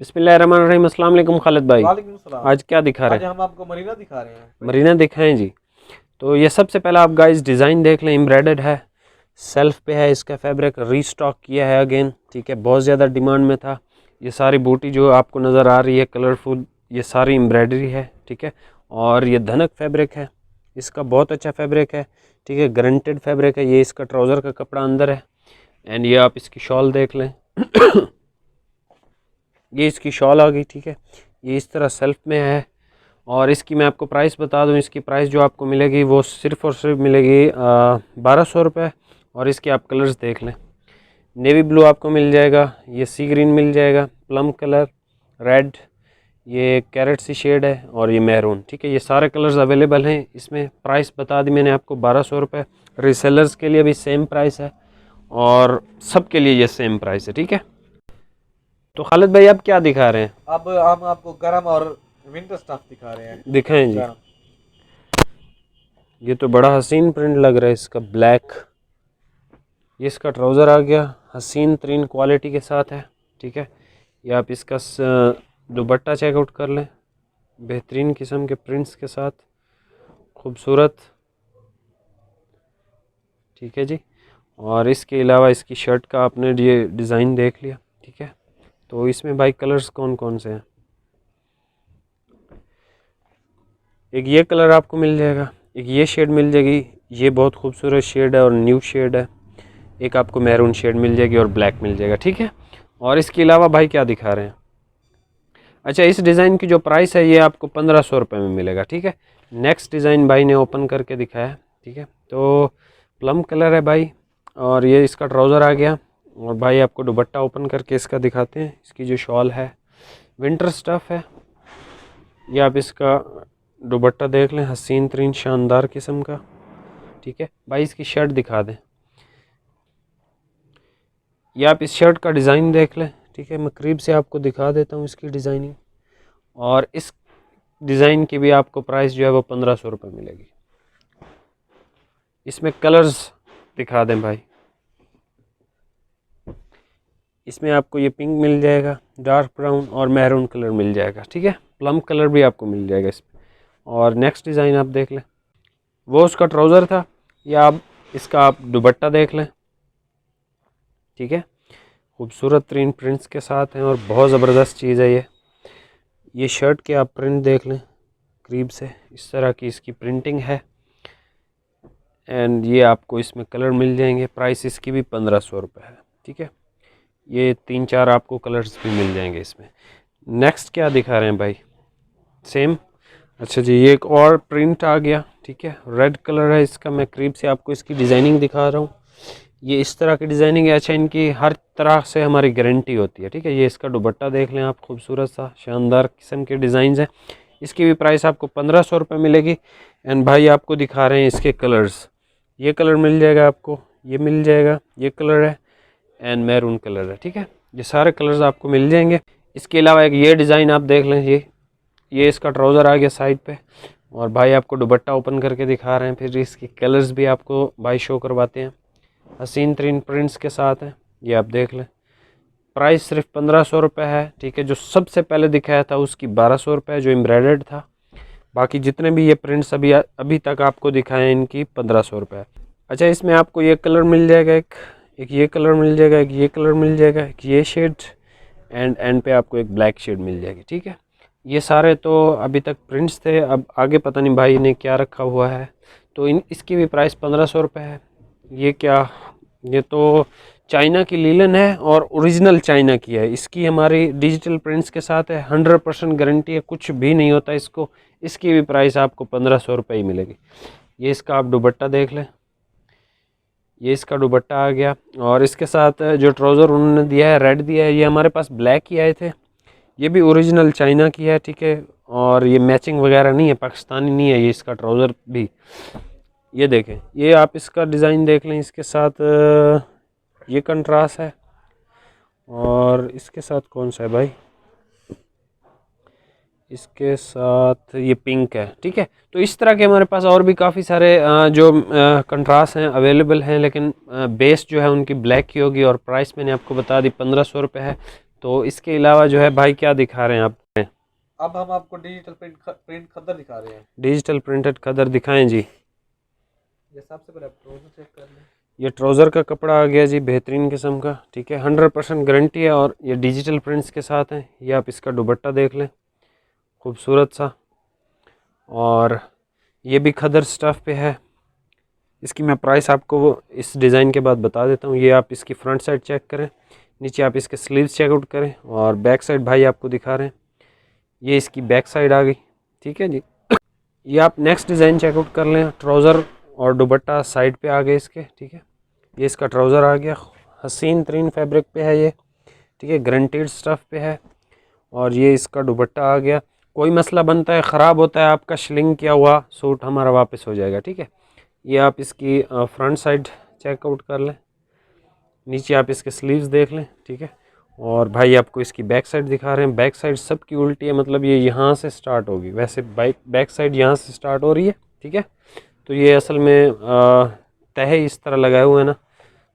बिस्मिल्लाहिर्रहमानिर्रहीम। अस्सलाम वालेकुम खालिद भाई। वालेकुम सलाम। आज क्या दिखा रहे आज हैं? हम आपको मरीना दिखा रहे हैं। मरीना दिखाएं जी। तो ये सबसे पहला आप गाइस डिज़ाइन देख लें, एम्ब्रॉयडर्ड है, सेल्फ पे है, इसका फैब्रिक रीस्टॉक किया है अगेन, ठीक है। बहुत ज़्यादा डिमांड में था। ये सारी बूटी जो आपको नज़र आ रही है कलरफुल, ये सारी एम्ब्रॉयडरी है, ठीक है। और ये धनक फैब्रिक है, इसका बहुत अच्छा फैब्रिक है, ठीक है, गारंटेड फैब्रिक है। ये इसका ट्राउज़र का कपड़ा अंदर है। एंड ये आप इसकी शॉल देख लें। ये इसकी शॉल आ गई, ठीक है। ये इस तरह सेल्फ में है। और इसकी मैं आपको प्राइस बता दूं, इसकी प्राइस जो आपको मिलेगी वो सिर्फ़ और सिर्फ मिलेगी 1200 रुपये। और इसके आप कलर्स देख लें, नेवी ब्लू आपको मिल जाएगा, ये सी ग्रीन मिल जाएगा, प्लम कलर, रेड, ये कैरेट सी शेड है, और ये मैरून, ठीक है। ये सारे कलर्स अवेलेबल हैं इसमें। प्राइस बता दी मैंने आपको 1200 रुपये। रीसेलर्स के लिए भी सेम प्राइस है और सब के लिए ये सेम प्राइस है, ठीक है। तो खालिद भाई आप क्या दिखा रहे हैं? अब हम आपको गर्म और विंटर स्टफ दिखा रहे हैं। दिखाएं जी। गर्म ये तो बड़ा हसीन प्रिंट लग रहा है इसका, ब्लैक। ये इसका ट्राउज़र आ गया, हसीन तरीन क्वालिटी के साथ है, ठीक है। ये आप इसका दुपट्टा चेकआउट कर लें, बेहतरीन किस्म के प्रिंट्स के साथ, खूबसूरत, ठीक है जी। और इसके अलावा इसकी शर्ट का आपने ये डिज़ाइन देख लिया, ठीक है। तो इसमें भाई कलर्स कौन कौन से हैं? एक ये कलर आपको मिल जाएगा, एक ये शेड मिल जाएगी, ये बहुत खूबसूरत शेड है और न्यू शेड है। एक आपको मैरून शेड मिल जाएगी और ब्लैक मिल जाएगा, ठीक है। और इसके अलावा भाई क्या दिखा रहे हैं? अच्छा, इस डिज़ाइन की जो प्राइस है ये आपको 1500 रुपये में मिलेगा, ठीक है। नेक्स्ट डिज़ाइन भाई ने ओपन करके दिखाया, ठीक है। तो प्लम कलर है भाई, और ये इसका ट्राउज़र आ गया। और भाई आपको दुपट्टा ओपन करके इसका दिखाते हैं। इसकी जो शॉल है विंटर स्टफ़ है। ये आप इसका दुपट्टा देख लें, हसीन तरीन शानदार किस्म का, ठीक है भाई। इसकी शर्ट दिखा दें, ये आप इस शर्ट का डिज़ाइन देख लें, ठीक है। मैं करीब से आपको दिखा देता हूँ इसकी डिज़ाइनिंग। और इस डिज़ाइन की भी आपको प्राइस जो है वो 1500 रुपये मिलेगी। इसमें कलर्स दिखा दें भाई। इसमें आपको ये पिंक मिल जाएगा, डार्क ब्राउन और मैरून कलर मिल जाएगा, ठीक है। प्लम कलर भी आपको मिल जाएगा इसमें। और नेक्स्ट डिज़ाइन आप देख लें, वो उसका ट्राउज़र था, या आप इसका आप दुपट्टा देख लें, ठीक है। खूबसूरत तरीन प्रिंट्स के साथ हैं और बहुत ज़बरदस्त चीज़ है ये। ये शर्ट के आप प्रिंट देख लें करीब से, इस तरह की इसकी प्रिंटिंग है। एंड ये आपको इसमें कलर मिल जाएंगे। प्राइस इसकी भी 1500 रुपये है, ठीक है। ये 3-4 आपको कलर्स भी मिल जाएंगे इसमें। नेक्स्ट क्या दिखा रहे हैं भाई? सेम। अच्छा जी, ये एक और प्रिंट आ गया, ठीक है। रेड कलर है इसका। मैं करीब से आपको इसकी डिज़ाइनिंग दिखा रहा हूँ। ये इस तरह की डिज़ाइनिंग है। अच्छा, इनकी हर तरह से हमारी गारंटी होती है, ठीक है। ये इसका दुपट्टा देख लें आप, खूबसूरत सा शानदार किस्म के डिज़ाइन हैं। इसकी भी प्राइस आपको 1500 रुपये मिलेगी। एंड भाई आपको दिखा रहे हैं इसके कलर्स। ये कलर मिल जाएगा आपको, ये मिल जाएगा, ये कलर है, एंड मैरून कलर है, ठीक है। ये सारे कलर्स आपको मिल जाएंगे। इसके अलावा एक ये डिज़ाइन आप देख लें, ये इसका ट्राउज़र आ गया साइड पे। और भाई आपको दुपट्टा ओपन करके दिखा रहे हैं, फिर इसके कलर्स भी आपको भाई शो करवाते हैं। हसीन तरीन प्रिंट्स के साथ हैं, ये आप देख लें। प्राइस सिर्फ 1500 रुपये है, ठीक है। जो सबसे पहले दिखाया था उसकी 1200 रुपये, जो एम्ब्रॉयडर्ड था। बाकी जितने भी ये प्रिंट्स अभी तक आपको दिखाए हैं, इनकी 1500 रुपये। अच्छा, इसमें आपको ये कलर मिल जाएगा, एक ये कलर मिल जाएगा, एक ये कलर मिल जाएगा, एक ये शेड, एंड पे आपको एक ब्लैक शेड मिल जाएगी, ठीक है। ये सारे तो अभी तक प्रिंट्स थे, अब आगे पता नहीं भाई ने क्या रखा हुआ है। तो इसकी भी प्राइस 1500 रुपये है। ये क्या, ये तो चाइना की लीलन है और ओरिजिनल चाइना की है। इसकी हमारी डिजिटल प्रिंट्स के साथ है, 100% गारंटी है, कुछ भी नहीं होता इसको। इसकी भी प्राइस आपको 1500 रुपये ही मिलेगी। ये इसका आप दुपट्टा देख लें, ये इसका दुपट्टा आ गया। और इसके साथ जो ट्राउज़र उन्होंने दिया है, रेड दिया है, ये हमारे पास ब्लैक ही आए थे। ये भी ओरिजिनल चाइना की है, ठीक है। और ये मैचिंग वगैरह नहीं है, पाकिस्तानी नहीं है ये इसका ट्राउज़र भी। ये देखें, ये आप इसका डिज़ाइन देख लें, इसके साथ ये कंट्रास्ट है। और इसके साथ कौन सा है भाई? इसके साथ ये पिंक है, ठीक है। तो इस तरह के हमारे पास और भी काफ़ी सारे जो कंट्रास्ट हैं अवेलेबल हैं, लेकिन बेस जो है उनकी ब्लैक की होगी। और प्राइस मैंने आपको बता दी 1500 रुपये है। तो इसके अलावा जो है भाई क्या दिखा रहे हैं आप? अब हम आपको डिजिटल प्रिंट खद्दर दिखा रहे हैं। डिजिटल प्रिंटेड खदर दिखाएं जी। ये सबसे पहले आप ट्राउजर चेक कर लें। ये ट्राउज़र का कपड़ा आ गया जी, बेहतरीन किस्म का, ठीक है, 100% गारंटी है और ये डिजिटल प्रिंट्स के साथ है। ये आप इसका दुपट्टा देख लें, खूबसूरत सा, और ये भी खदर स्टफ़ पे है। इसकी मैं प्राइस आपको इस डिज़ाइन के बाद बता देता हूँ। ये आप इसकी फ्रंट साइड चेक करें, नीचे आप इसके स्लीव्स चेकआउट करें, और बैक साइड भाई आपको दिखा रहे हैं, ये इसकी बैक साइड आ गई, ठीक है जी। ये आप नेक्स्ट डिज़ाइन चेकआउट कर लें। ट्राउज़र और दुपट्टा साइड पे आ गए इसके, ठीक है। ये इसका ट्राउज़र आ गया, हसीन तरीन फैब्रिक पे है ये, ठीक है, गारंटीड स्टफ़ पे है। और ये इसका दुपट्टा आ गया। कोई मसला बनता है, ख़राब होता है आपका शिलिंग किया हुआ सूट, हमारा वापस हो जाएगा, ठीक है। ये आप इसकी फ्रंट साइड चेकआउट कर लें, नीचे आप इसके स्लीव्स देख लें, ठीक है। और भाई आपको इसकी बैक साइड दिखा रहे हैं। बैक साइड सब की उल्टी है, मतलब ये यहाँ से स्टार्ट होगी, वैसे बैक साइड यहाँ से स्टार्ट हो रही है, ठीक है। तो ये असल में तह इस तरह लगाए हुए हैं ना,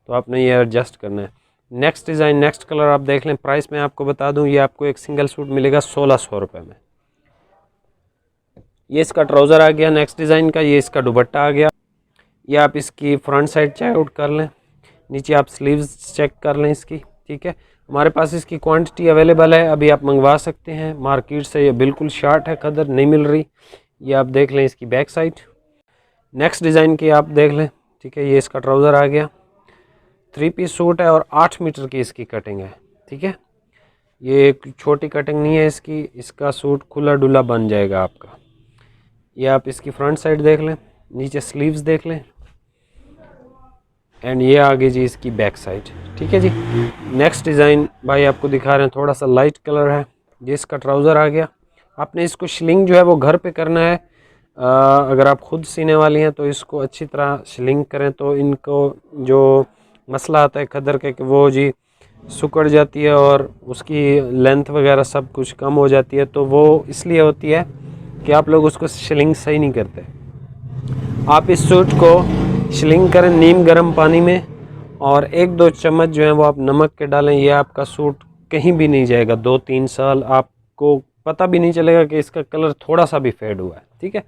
तो आपने ये एडजस्ट करना है। नेक्स्ट डिज़ाइन, नेक्स्ट कलर आप देख लें। प्राइस मैं आपको बता दूं, ये आपको एक सिंगल सूट मिलेगा 1600 रुपये में। ये इसका ट्राउज़र आ गया नेक्स्ट डिज़ाइन का, ये इसका दुपट्टा आ गया। ये आप इसकी फ्रंट साइड चेकआउट कर लें, नीचे आप स्लीव्स चेक कर लें इसकी, ठीक है। हमारे पास इसकी क्वांटिटी अवेलेबल है, अभी आप मंगवा सकते हैं मार्केट से। ये बिल्कुल शार्ट है, खदर नहीं मिल रही। ये आप देख लें इसकी बैक साइड। नेक्स्ट डिज़ाइन की आप देख लें, ठीक है। ये इसका ट्राउज़र आ गया, 3 पीस सूट है और 8 मीटर की इसकी कटिंग है, ठीक है। ये एक छोटी कटिंग नहीं है इसकी, इसका सूट खुला डुला बन जाएगा आपका। ये आप इसकी फ्रंट साइड देख लें, नीचे स्लीव्स देख लें, एंड ये आगे जी इसकी बैक साइड, ठीक है जी। नेक्स्ट डिज़ाइन भाई आपको दिखा रहे हैं, थोड़ा सा लाइट कलर है। ये इसका ट्राउज़र आ गया। आपने इसको शिलिंग जो है वो घर पे करना है। अगर आप ख़ुद सीने वाली हैं तो इसको अच्छी तरह शिलिंग करें, तो इनको जो मसला आता है खदर के कि वो जी सुकड़ जाती है और उसकी लेंथ वगैरह सब कुछ कम हो जाती है, तो वो इसलिए होती है कि आप लोग उसको शिलिंग सही नहीं करते। आप इस सूट को शिलिंग करें नीम गर्म पानी में, और 1-2 चम्मच जो है वो आप नमक के डालें। ये आपका सूट कहीं भी नहीं जाएगा, 2-3 साल आपको पता भी नहीं चलेगा कि इसका कलर थोड़ा सा भी फेड हुआ है, ठीक है।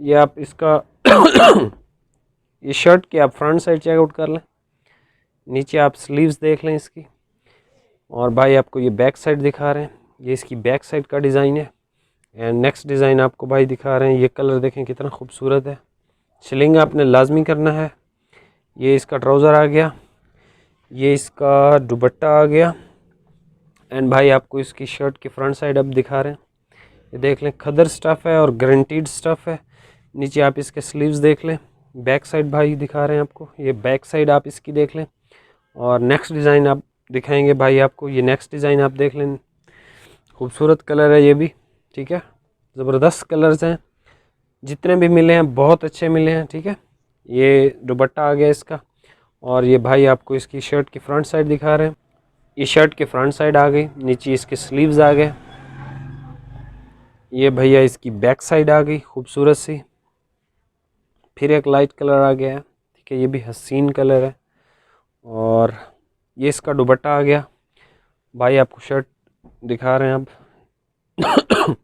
ये आप इसका ये शर्ट की आप फ्रंट साइड चेकआउट कर लें, नीचे आप स्लीव्स देख लें इसकी, और भाई आपको ये बैक साइड दिखा रहे हैं। ये इसकी बैक साइड का डिज़ाइन है। एंड नेक्स्ट डिज़ाइन आपको भाई दिखा रहे हैं, ये कलर देखें कितना खूबसूरत है। शिलिंग आपने लाजमी करना है। ये इसका ट्राउज़र आ गया, ये इसका दुपट्टा आ गया, एंड भाई आपको इसकी शर्ट की फ्रंट साइड अब दिखा रहे हैं। ये देख लें, खदर स्टफ़ है और गारंटीड स्टफ़ है। नीचे आप इसके स्लीव्स देख लें, बैक साइड भाई दिखा रहे हैं आपको, ये बैक साइड आप इसकी देख लें। और नेक्स्ट डिज़ाइन आप दिखाएंगे भाई आपको, ये नेक्स्ट डिज़ाइन आप देख लें, खूबसूरत कलर है ये भी, ठीक है, ज़बरदस्त कलर्स हैं, जितने भी मिले हैं बहुत अच्छे मिले हैं, ठीक है। ये दुपट्टा आ गया इसका, और ये भाई आपको इसकी शर्ट की फ्रंट साइड दिखा रहे हैं। ये शर्ट की फ्रंट साइड आ गई, नीचे इसके स्लीव्स आ गए। ये भैया इसकी बैक साइड आ गई खूबसूरत सी, फिर एक लाइट कलर आ गया है, ठीक है, ये भी हसीन कलर है। और ये इसका दुपट्टा आ गया। भाई आपको शर्ट दिखा रहे हैं अब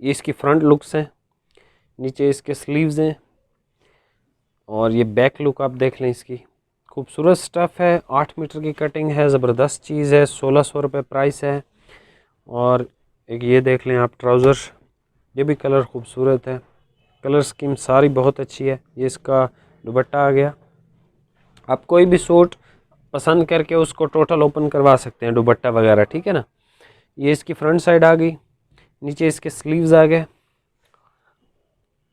ये इसकी फ्रंट लुक्स हैं, नीचे इसके स्लीव्स हैं, और ये बैक लुक आप देख लें इसकी, खूबसूरत स्टफ़ है, 8 मीटर की कटिंग है, ज़बरदस्त चीज़ है, 1600 रुपये प्राइस है। और एक ये देख लें आप ट्राउज़र, ये भी कलर खूबसूरत है, कलर स्कीम सारी बहुत अच्छी है। ये इसका दुपट्टा आ गया। आप कोई भी सूट पसंद करके उसको टोटल ओपन करवा सकते हैं, दुपट्टा वगैरह, ठीक है ना। ये इसकी फ्रंट साइड आ गई, नीचे इसके स्लीव्स आ गए,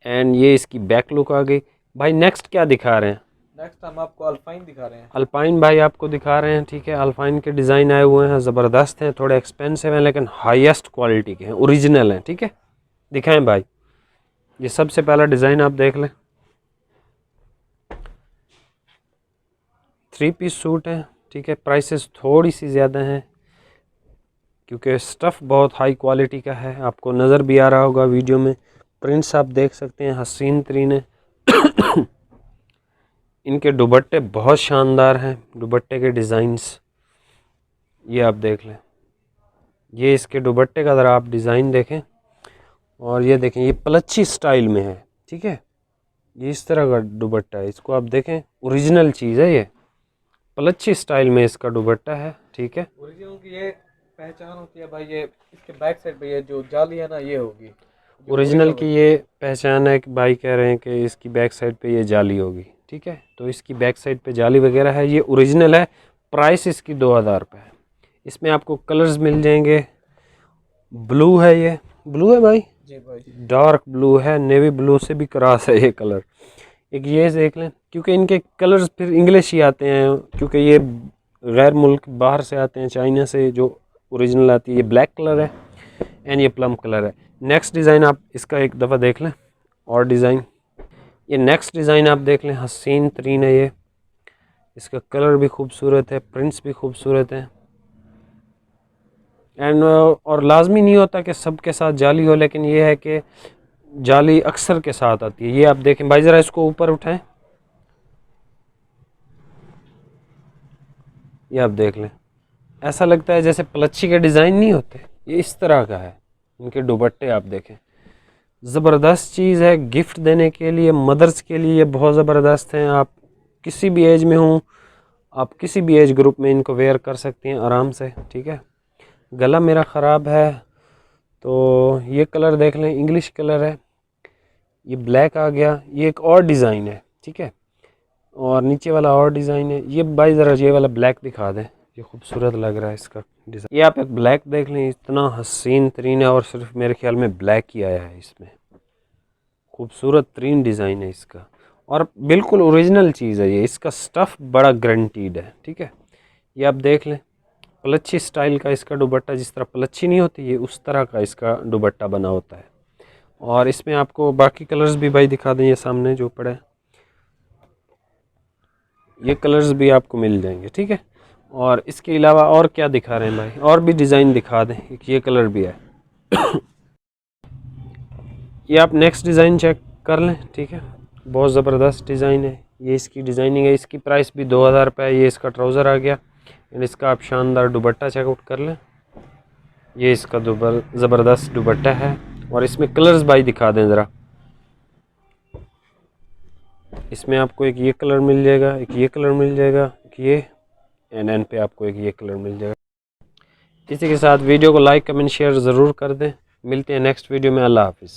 एंड ये इसकी बैक लुक आ गई। भाई नेक्स्ट क्या दिखा रहे हैं? नेक्स्ट हम आपको अल्पाइन दिखा रहे हैं। अल्पाइन भाई आपको दिखा रहे हैं, ठीक है। अल्पाइन के डिज़ाइन आए हुए हैं, ज़बरदस्त हैं, थोड़े एक्सपेंसिव हैं लेकिन हाईएस्ट क्वालिटी के हैं, ओरिजिनल हैं, ठीक है। दिखाएं भाई, ये सबसे पहला डिज़ाइन आप देख लें, 3 पीस सूट है, ठीक है। प्राइसेस थोड़ी सी ज़्यादा हैं क्योंकि स्टफ़ बहुत हाई क्वालिटी का है, आपको नज़र भी आ रहा होगा वीडियो में। प्रिंट्स आप देख सकते हैं, हसीन तरीन है। इनके दुपट्टे बहुत शानदार हैं, दुपट्टे के डिज़ाइंस ये आप देख लें, ये इसके दुपट्टे का ज़रा आप डिज़ाइन देखें, और ये देखें ये पलच्छी स्टाइल में है, ठीक है। ये इस तरह का दुपट्टा है, इसको आप देखें, ओरिजिनल चीज़ है ये, पलच्छी स्टाइल में इसका दुपट्टा है, ठीक है। ओरिजिनल की ये पहचान होती है भाई, ये इसके बैक साइड पे ये जो जाली है ना ये होगी ओरिजिनल की ये पहचान है कि भाई कह रहे हैं कि इसकी बैक साइड पे ये जाली होगी, ठीक है। तो इसकी बैक साइड पे जाली वगैरह है, ये ओरिजिनल है। प्राइस इसकी 2000 रुपये है। इसमें आपको कलर्स मिल जाएंगे, ब्लू है, ये ब्लू है भाई, जी भाई, डार्क ब्लू है, नेवी ब्लू से भी क्रॉस है ये कलर। एक ये देख लें, क्योंकि इनके कलर्स फिर इंग्लिश ही आते हैं, क्योंकि ये गैर मुल्क बाहर से आते हैं, चाइना से जो ओरिजिनल आती है। ये ब्लैक कलर है एंड ये प्लम कलर है। नेक्स्ट डिज़ाइन आप इसका एक दफ़ा देख लें, और डिज़ाइन ये नेक्स्ट डिज़ाइन आप देख लें, हसीन तरीन है ये, इसका कलर भी खूबसूरत है, प्रिंट्स भी खूबसूरत हैं। एंड और लाजमी नहीं होता कि सब के साथ जाली हो, लेकिन ये है कि जाली अक्सर के साथ आती है। ये आप देखें भाई, ज़रा इसको ऊपर उठाएं, ये आप देख लें, ऐसा लगता है जैसे पलच्छी के डिज़ाइन नहीं होते, ये इस तरह का है। इनके दुपट्टे आप देखें, ज़बरदस्त चीज़ है गिफ्ट देने के लिए, मदर्स के लिए बहुत ज़बरदस्त हैं। आप किसी भी एज में हों, आप किसी भी एज ग्रुप में इनको वेयर कर सकती हैं आराम से, ठीक है। गला मेरा ख़राब है, तो ये कलर देख लें, इंग्लिश कलर है, ये ब्लैक आ गया, ये एक और डिज़ाइन है, ठीक है, और नीचे वाला और डिज़ाइन है। ये भाई ज़रा ये वाला ब्लैक दिखा दें, ये खूबसूरत लग रहा है इसका डिज़ाइन। ये आप एक ब्लैक देख लें, इतना हसीन तरीन है, और सिर्फ मेरे ख्याल में ब्लैक ही आया है इसमें। खूबसूरत तरीन डिज़ाइन है इसका, और बिल्कुल ओरिजिनल चीज़ है ये, इसका स्टफ़ बड़ा गारंटीड है, ठीक है। ये आप देख लें, पलच्छी स्टाइल का इसका दुपट्टा, जिस तरह पलच्छी नहीं होती ये उस तरह का इसका दुपट्टा बना होता है। और इसमें आपको बाकी कलर्स भी भाई दिखा दें, ये सामने जो पड़े हैं, ये कलर्स भी आपको मिल जाएंगे, ठीक है। और इसके अलावा और क्या दिखा रहे हैं भाई, और भी डिज़ाइन दिखा दें, एक ये कलर भी है। ये आप नेक्स्ट डिज़ाइन चेक कर लें, ठीक है, बहुत ज़बरदस्त डिज़ाइन है ये, इसकी डिज़ाइनिंग है। इसकी प्राइस भी 2000 रुपये है। ये इसका ट्राउज़र आ गया, एंड इसका आप शानदार दुपट्टा चेकआउट कर लें, ये इसका ज़बरदस्त दुपट्टा है। और इसमें कलर्स भाई दिखा दें ज़रा, इसमें आपको एक ये कलर मिल जाएगा, एक ये कलर मिल जाएगा, एक ये, एंड एंड पे आपको एक ये कलर मिल जाएगा। इसी के साथ वीडियो को लाइक कमेंट शेयर ज़रूर कर दें। मिलते हैं नेक्स्ट वीडियो में। अल्लाह हाफिज़।